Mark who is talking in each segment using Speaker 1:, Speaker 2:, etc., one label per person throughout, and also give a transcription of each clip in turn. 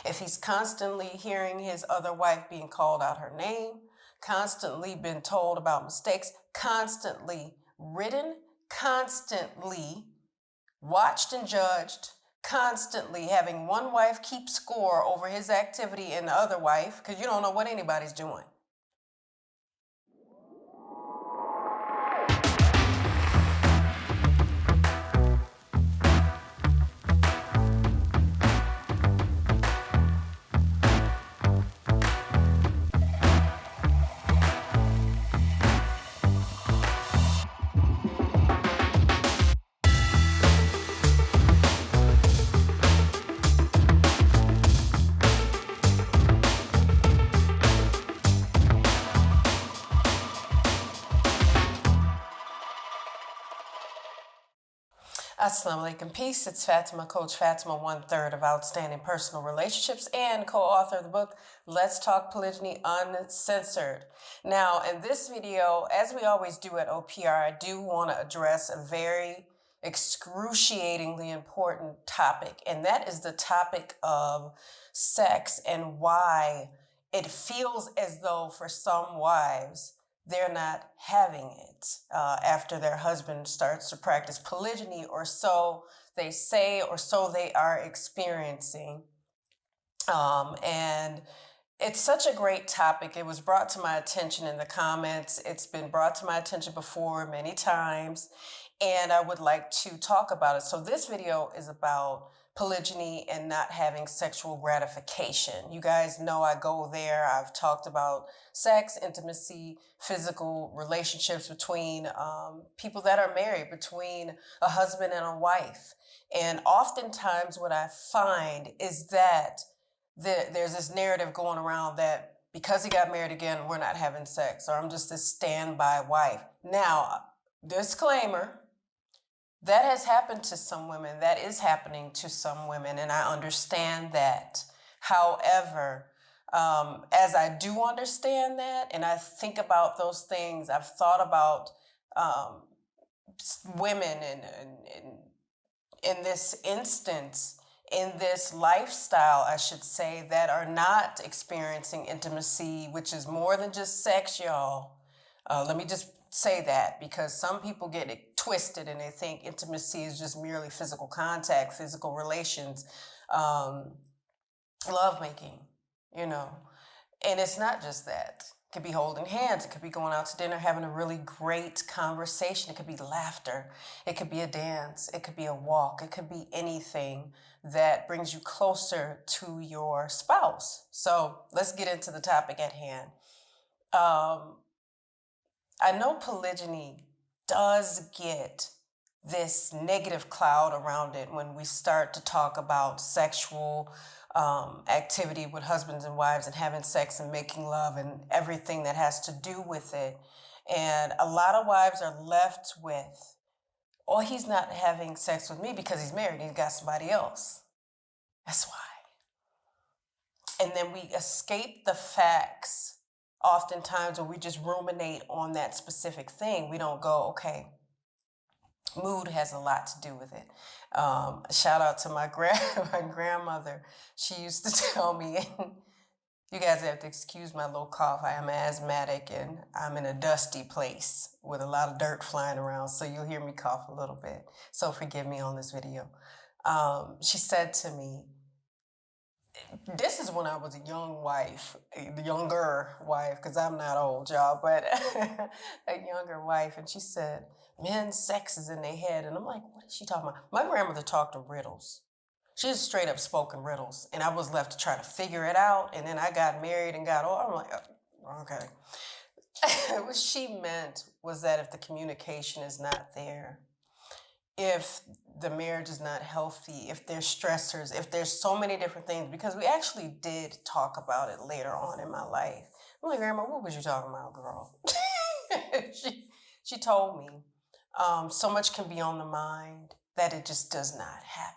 Speaker 1: If he's constantly hearing his other wife being called out her name, constantly been told about mistakes, constantly ridden, constantly watched and judged, constantly having one wife keep score over his activity and the other wife, because you don't know what anybody's doing. Assalamu alaikum, peace. It's Fatimah, Coach Fatimah, 1/3 of Outstanding Personal Relationships and co-author of the book, Let's Talk Polygyny Uncensored. Now, in this video, as we always do at OPR, I do want to address a very excruciatingly important topic, and that is the topic of sex and why it feels as though for some wives, they're not having it after their husband starts to practice polygyny, or so they say, or so they are experiencing. And it's such a great topic. It was brought to my attention in the comments. It's been brought to my attention before many times, and I would like to talk about it. So this video is about polygyny and not having sexual gratification. You guys know I go there. I've talked about sex, intimacy, physical relationships between people that are married, between a husband and a wife. And oftentimes what I find is that there's this narrative going around that because he got married again, we're not having sex, or I'm just this standby wife. Now, disclaimer, that has happened to some women. That is happening to some women, and I understand that. However, as I do understand that, and I think about those things, I've thought about women in this instance, in this lifestyle, I should say, that are not experiencing intimacy, which is more than just sex, y'all. Let me just say that, because some people get it twisted and they think intimacy is just merely physical contact, physical relations, lovemaking, you know. And it's not just that. It could be holding hands. It could be going out to dinner, having a really great conversation. It could be laughter. It could be a dance. It could be a walk. It could be anything that brings you closer to your spouse. So let's get into the topic at hand. I know polygyny does get this negative cloud around it when we start to talk about sexual activity with husbands and wives and having sex and making love and everything that has to do with it. And a lot of wives are left with, oh, he's not having sex with me because he's married. He's got somebody else. That's why. And then we escape the facts oftentimes, or we just ruminate on that specific thing. We don't go, okay, mood has a lot to do with it. Shout out to my grandmother. She used to tell me, and you guys have to excuse my little cough. I am asthmatic and I'm in a dusty place with a lot of dirt flying around, so you'll hear me cough a little bit. So forgive me on this video. She said to me, this is when I was a young wife, the younger wife, because I'm not old, y'all, but a younger wife. And she said, men's sex is in their head. And I'm like, what is she talking about? My grandmother talked to riddles. She just straight up spoken riddles. And I was left to try to figure it out. And then I got married and got old. I'm like, oh, okay. What she meant was that if the communication is not there, if the marriage is not healthy, if there's stressors, if there's so many different things, because we actually did talk about it later on in my life. I'm like, Grandma, what was you talking about, girl? she told me, so much can be on the mind that it just does not happen.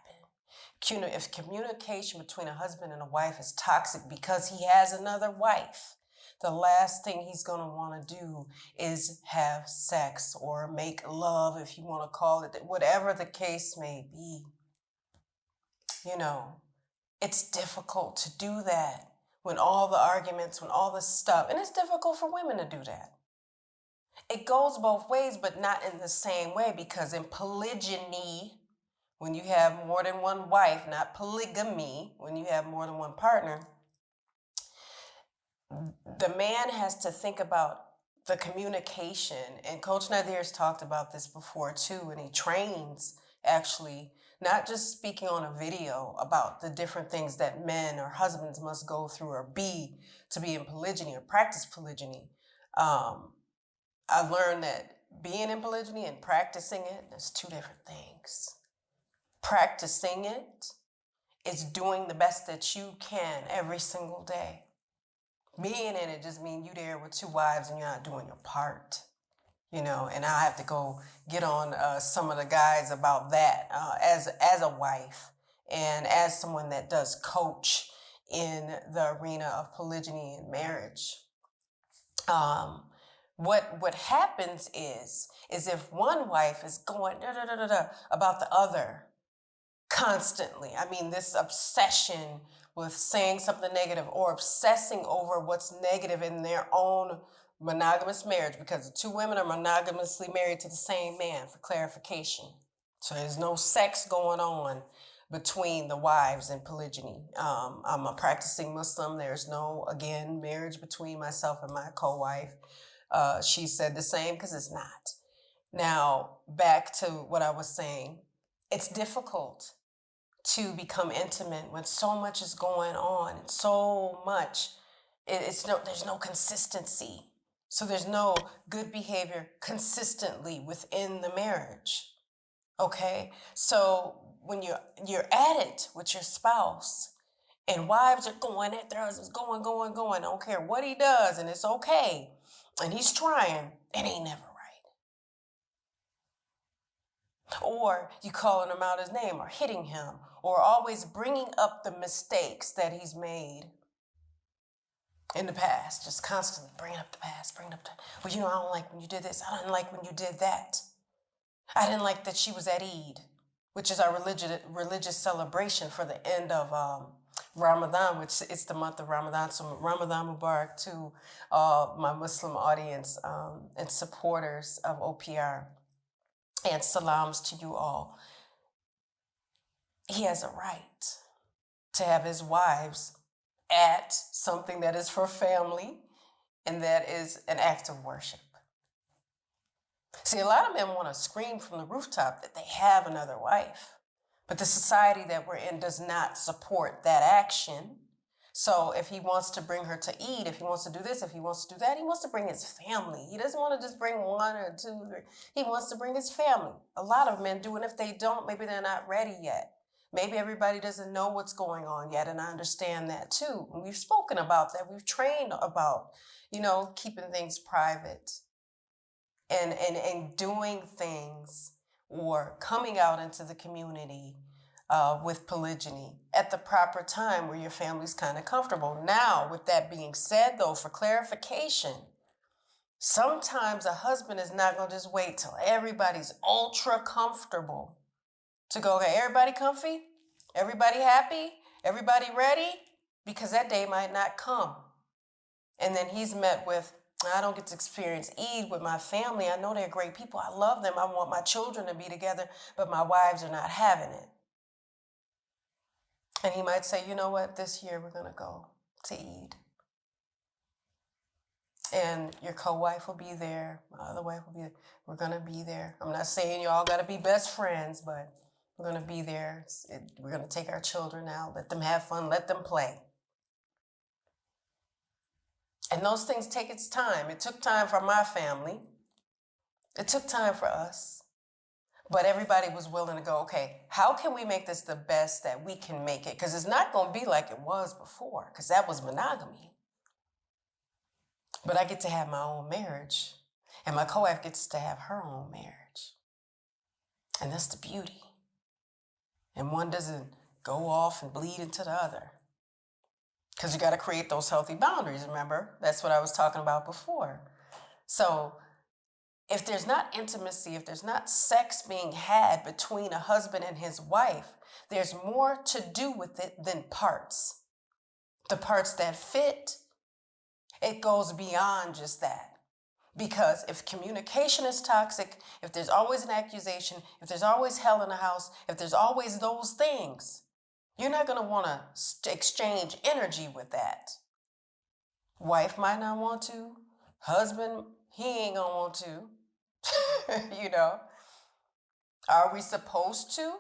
Speaker 1: If communication between a husband and a wife is toxic because he has another wife, the last thing he's going to want to do is have sex or make love, if you want to call it, whatever the case may be. You know, It's difficult to do that when all the arguments, when all the stuff, and it's difficult for women to do that. It goes both ways, but not in the same way, because in polygyny, when you have more than one wife, not polygamy, when you have more than one partner, the man has to think about the communication. And Coach Nazir has talked about this before too, and he trains actually, not just speaking on a video about the different things that men or husbands must go through or be to be in polygyny or practice polygyny. I learned that being in polygyny and practicing it, there's two different things. Practicing it is doing the best that you can every single day. Being in it just means you there with two wives and you're not doing your part, and I have to go get on some of the guys about that as a wife and as someone that does coach in the arena of polygyny and marriage. What happens is if one wife is going about the other constantly, I mean, this obsession with saying something negative or obsessing over what's negative in their own monogamous marriage, because the two women are monogamously married to the same man, for clarification. So there's no sex going on between the wives in polygyny. I'm a practicing Muslim. There's no, again, marriage between myself and my co-wife. She said the same, because it's not. Now, back to what I was saying. It's difficult to become intimate when so much is going on and so much. There's no consistency. So there's no good behavior consistently within the marriage. Okay? So when you're at it with your spouse, and wives are going at their husbands, going, I don't care what he does, and it's okay, and he's trying, it ain't never right. Or you calling him out his name or hitting him or always bringing up the mistakes that he's made in the past, just constantly bringing up the past, well, I don't like when you did this. I didn't like when you did that. I didn't like that she was at Eid, which is our religious celebration for the end of Ramadan, which it's the month of Ramadan. So Ramadan Mubarak to my Muslim audience and supporters of OPR. And salams to you all. He has a right to have his wives at something that is for family and that is an act of worship. See, a lot of men want to scream from the rooftop that they have another wife, but the society that we're in does not support that action. So if he wants to bring her to Eid, if he wants to do this, if he wants to do that, he wants to bring his family. He doesn't want to just bring one or two. He wants to bring his family. A lot of men do, and if they don't, maybe they're not ready yet. Maybe everybody doesn't know what's going on yet, and I understand that too. And we've spoken about that. We've trained about, keeping things private and doing things or coming out into the community with polygyny at the proper time where your family's kind of comfortable. Now, with that being said, though, for clarification, sometimes a husband is not going to just wait till everybody's ultra comfortable to go, okay, everybody comfy? Everybody happy? Everybody ready? Because that day might not come. And then he's met with, I don't get to experience Eid with my family. I know they're great people. I love them. I want my children to be together, but my wives are not having it. And he might say, you know what, this year we're going to go to Eid. And your co-wife will be there. My other wife will be there. We're going to be there. I'm not saying you all got to be best friends, but we're going to be there. We're going to take our children out, let them have fun, let them play. And those things take its time. It took time for my family. It took time for us. But everybody was willing to go, okay, how can we make this the best that we can make it? Because it's not going to be like it was before, because that was monogamy. But I get to have my own marriage, and my co-wife gets to have her own marriage. And that's the beauty. And one doesn't go off and bleed into the other. Because you got to create those healthy boundaries, remember? That's what I was talking about before. So if there's not intimacy, if there's not sex being had between a husband and his wife, There's more to do with it than parts. The parts that fit, it goes beyond just that. Because if communication is toxic, if there's always an accusation, if there's always hell in the house, if there's always those things, you're not going to want to exchange energy with that. Wife might not want to. Husband, he ain't going to want to. You know. Are we supposed to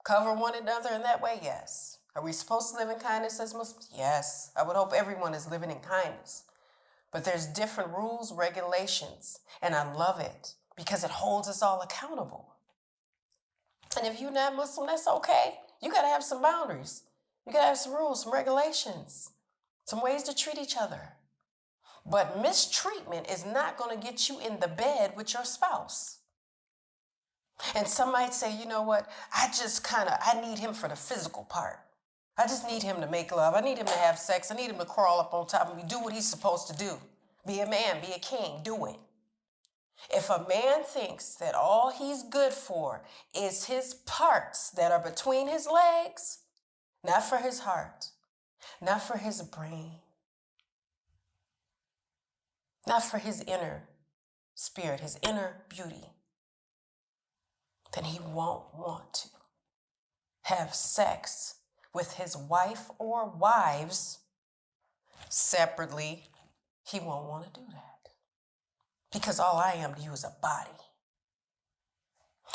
Speaker 1: cover one another in that way? Yes. Are we supposed to live in kindness as Muslims? Yes. I would hope everyone is living in kindness. But there's different rules, regulations, and I love it because it holds us all accountable. And if you're not Muslim, that's okay. You got to have some boundaries. You got to have some rules, some regulations, some ways to treat each other. But mistreatment is not going to get you in the bed with your spouse. And some might say, you know what, I need him for the physical part. I just need him to make love. I need him to have sex. I need him to crawl up on top of me, do what he's supposed to do. Be a man, be a king, do it. If a man thinks that all he's good for is his parts that are between his legs, not for his heart, not for his brain, not for his inner spirit, his inner beauty, then he won't want to have sex with his wife or wives separately. He won't want to do that because all I am to you is a body.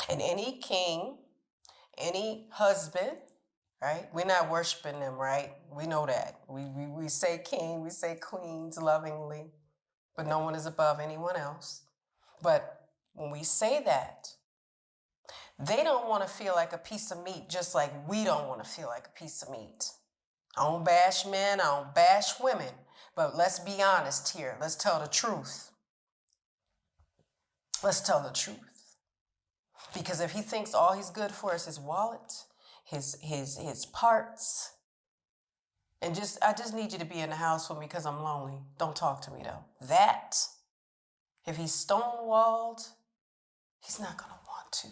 Speaker 1: And any king, any husband, right? We're not worshiping them, right? We know that. We say king, we say queens lovingly, but no one is above anyone else. But when we say that, they don't want to feel like a piece of meat, just like we don't want to feel like a piece of meat. I don't bash men, I don't bash women, but let's be honest here. Let's tell the truth. Let's tell the truth. Because if he thinks all he's good for is his wallet, his parts, and I just need you to be in the house with me because I'm lonely. Don't talk to me though. That, if he's stonewalled, he's not going to want to.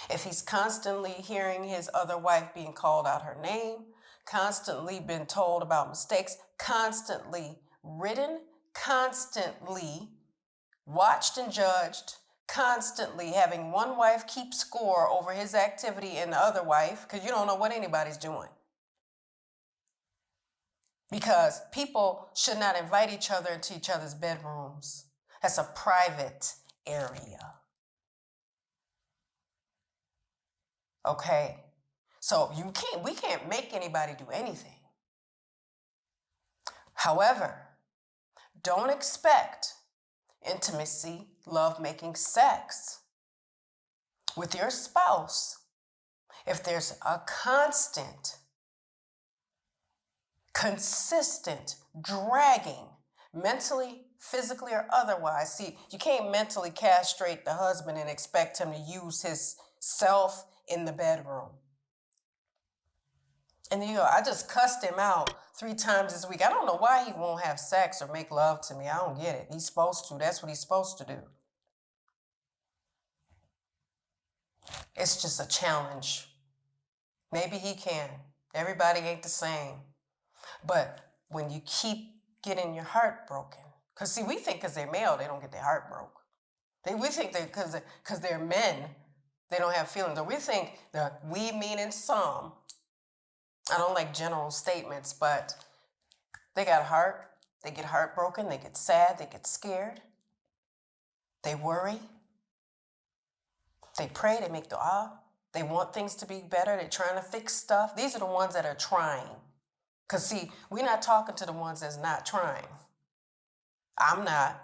Speaker 1: If he's constantly hearing his other wife being called out her name, constantly been told about mistakes, constantly ridden, constantly watched and judged, constantly having one wife keep score over his activity and the other wife, because you don't know what anybody's doing. Because people should not invite each other into each other's bedrooms. That's a private area. Okay, so we can't make anybody do anything. However, don't expect intimacy, love-making sex with your spouse if there's a constant, consistent dragging, mentally, physically, or otherwise. See, you can't mentally castrate the husband and expect him to use his self in the bedroom. And I just cussed him out 3 times this week. I don't know why he won't have sex or make love to me. I don't get it. He's supposed to. That's what he's supposed to do. It's just a challenge. Maybe he can. Everybody ain't the same. But when you keep getting your heart broken, because see, we think because they're male, they don't get their heart broke. We think that because they're men, they don't have feelings. Or we think that we meaning some. I don't like general statements, but they got heart. They get heartbroken. They get sad. They get scared. They worry. They pray. They make dua. They want things to be better. They're trying to fix stuff. These are the ones that are trying. Because see, we're not talking to the ones that's not trying. I'm not.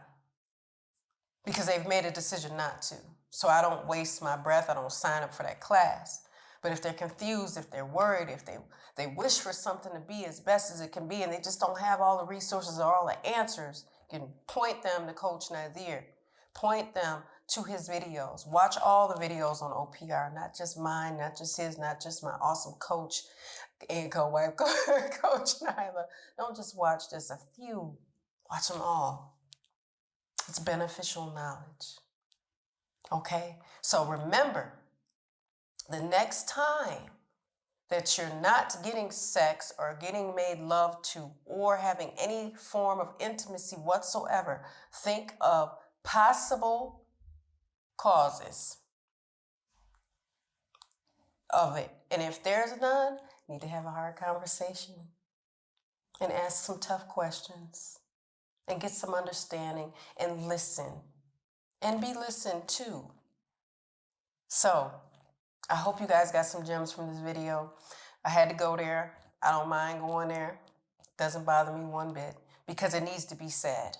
Speaker 1: Because they've made a decision not to. So I don't waste my breath. I don't sign up for that class. But if they're confused, if they're worried, if they wish for something to be as best as it can be, and they just don't have all the resources or all the answers, you can point them to Coach Nazir. Point them to his videos. Watch all the videos on OPR, not just mine, not just his, not just my awesome coach and co-wife, Coach Nyla. Don't just watch just a few. Watch them all. It's beneficial knowledge. Okay? So remember, the next time that you're not getting sex or getting made love to or having any form of intimacy whatsoever, think of possible causes of it. And if there's none, you need to have a hard conversation and ask some tough questions and get some understanding and listen and be listened to. So I hope you guys got some gems from this video. I had to go there. I don't mind going there. Doesn't bother me one bit because it needs to be said.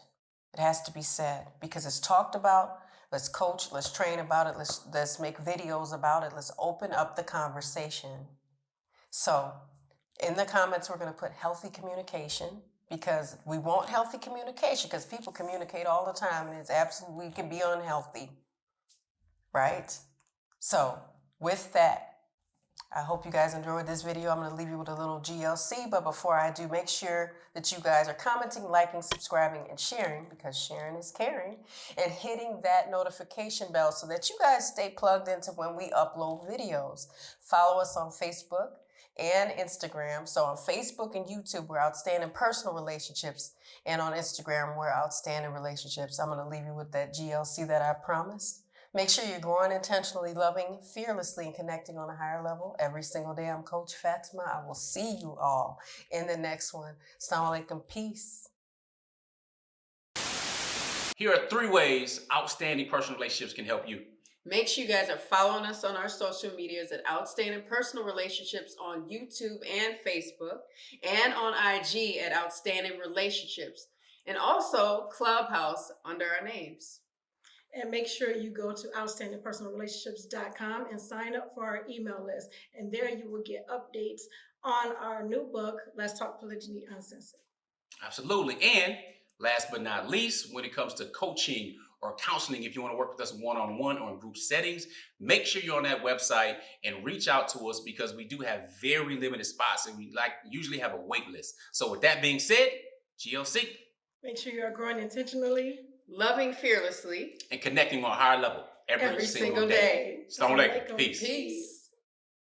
Speaker 1: It has to be said because it's talked about. Let's coach, let's train about it. Let's make videos about it. Let's open up the conversation. So in the comments, we're going to put healthy communication because we want healthy communication because people communicate all the time and it's absolutely can be unhealthy, right? So with that, I hope you guys enjoyed this video. I'm going to leave you with a little GLC, but before I do, make sure that you guys are commenting, liking, subscribing, and sharing because sharing is caring, and hitting that notification bell so that you guys stay plugged into when we upload videos. Follow us on Facebook and Instagram. So on Facebook and YouTube, we're Outstanding Personal Relationships, and on Instagram, we're Outstanding Relationships. I'm going to leave you with that GLC that I promised. Make sure you're growing intentionally, loving fearlessly, and connecting on a higher level every single day. I'm Coach Fatimah. I will see you all in the next one. Assalamu alaikum. Peace.
Speaker 2: Here are 3 ways outstanding personal relationships can help you.
Speaker 1: Make sure you guys are following us on our social medias at Outstanding Personal Relationships on YouTube and Facebook, and on IG at Outstanding Relationships, and also Clubhouse under our names.
Speaker 3: And make sure you go to outstandingpersonalrelationships.com and sign up for our email list. And there you will get updates on our new book, Let's Talk Polygyny Uncensored.
Speaker 2: Absolutely. And last but not least, when it comes to coaching or counseling, if you want to work with us one-on-one or in group settings, make sure you're on that website and reach out to us because we do have very limited spots and we usually have a wait list. So with that being said, GLC.
Speaker 3: Make sure you are growing intentionally,
Speaker 1: loving fearlessly,
Speaker 2: and connecting on a higher level every single day. Assalamu alaikum. Peace.